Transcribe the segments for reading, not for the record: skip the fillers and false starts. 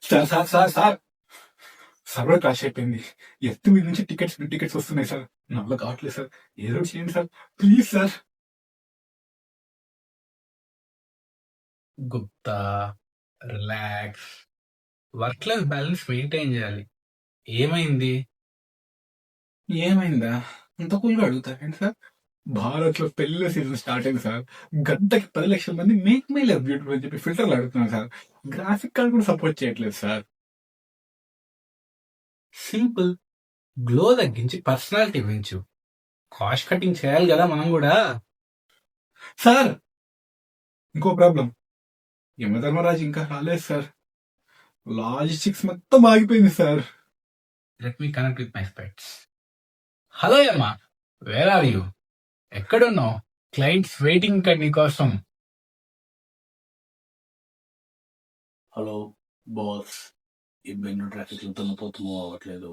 Sir sir sir sir server crash అయిపోయింది. ఎత్తు మీద నుంచి టికెట్స్ వస్తున్నాయి సార్. నా వల్ల కావట్లేదు సార్. ఏదో ఒకటి చేయండి sir, please sir. Gupta, relax. Work life balance maintain చేయాలి. ఏమైంది? ఏమైందా? అంత కూల్గా అడుగుతారండి సార్. భారత్ లో పెళ్లి సీజన్ స్టార్ట్ అయింది సార్. గంటకి 10 లక్షల మంది మేక్ మై లైఫ్ బ్యూటిఫుల్ అని చెప్పి ఫిల్టర్లు అడుగుతున్నారు సార్. గ్రాఫిక్ కార్డ్ కూడా సపోర్ట్ చేయట్లేదు సార్. సింపుల్. గ్లో తగ్గించి పర్సనాలిటీ పెంచు. కాస్ట్ కటింగ్ చేయాలి కదా మనం కూడా. సార్ ఇంకో ప్రాబ్లం, యమధర్మరాజు ఇంకా రాలేదు సార్. లాజిస్టిక్స్ మొత్తం ఆగిపోయింది sir. Let me connect with my specs. Hello యమ్మ, వేర్ ఆర్ యూ? ఎక్కడున్నావు? క్లయింట్స్ వెయిటింగ్ ఇక్కడ నీకోసం. హలో బాస్, ఈ బెంగళూరు ట్రాఫిక్ లో తొమ్మిపోతూ మూవ్ అవ్వట్లేదు.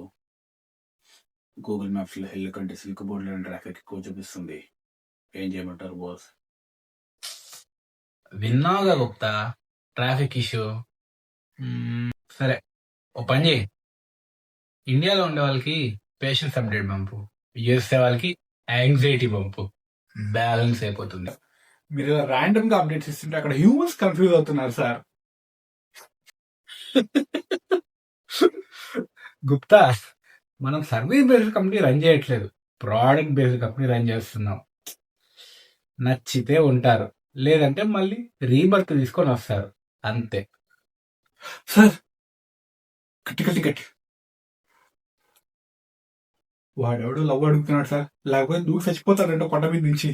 గూగుల్ మ్యాప్స్ లో హిల్ కంటే సిల్క్ బోర్డ్ లేని ట్రాఫిక్ ఎక్కువ చూపిస్తుంది. ఏం చేయమంటారు బాస్? విన్నావుగా గుప్తా, ట్రాఫిక్ ఇష్యూ. సరే, ఓ పని చేయి. ఇండియాలో ఉండే వాళ్ళకి పేషెన్స్ అప్డేట్ పంపు, యూఎస్ఏ వాళ్ళకి యాంగ్జైటీ పంపు. బ్యాలెన్స్ అయిపోతుంది. మీరు ర్యాండమ్ గా అప్డేట్స్ ఇస్తుంటే అక్కడ హ్యూమన్స్ కన్ఫ్యూజ్ అవుతున్నారు సార్. గుప్తా, మనం సర్వీస్ బేస్డ్ కంపెనీ రన్ చేయట్లేదు, ప్రోడక్ట్ బేస్డ్ కంపెనీ రన్ చేస్తున్నాం. నచ్చితే ఉంటారు, లేదంటే మళ్ళీ రీబర్త్ తీసుకొని వస్తారు, అంతే. సార్ టికెట్ వాడెవడో లవ్ అడుగుతున్నాడు సార్, లేకపోతే దూకి చచ్చిపోతాడంట కొండ మీద నుంచి.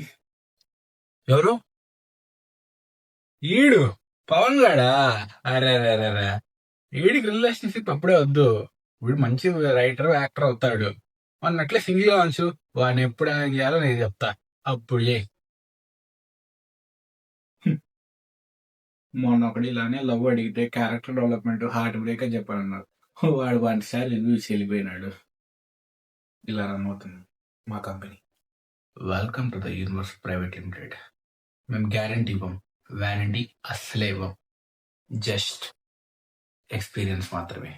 ఎవరు? ఈడు పవన్ గాడా? అరే ఈడికి రిలేషన్షిప్ అప్పుడే వద్దు. వీడు మంచి రైటర్ యాక్టర్ అవుతాడు అన్నట్లే సింగిల్ గా ఉంచు. వాడిని ఎప్పుడు చేయాలో నేను చెప్తా, అప్పుడు చేయి. మొన్న ఒకటి ఇలానే లవ్ అడిగితే క్యారెక్టర్ డెవలప్మెంట్ హార్ట్ బ్రేక్ అని చెప్పాలన్నారు. వాడు వాటి సార్ రివ్యూ వెళ్ళిపోయినాడు. ఇలా రన్ అవుతుంది మా company. Welcome to the universe private limited. మేము గ్యారంటీ ఇవ్వం, వ్యారంటీ అస్సలే ఇవ్వం. జస్ట్ ఎక్స్పీరియన్స్ మాత్రమే.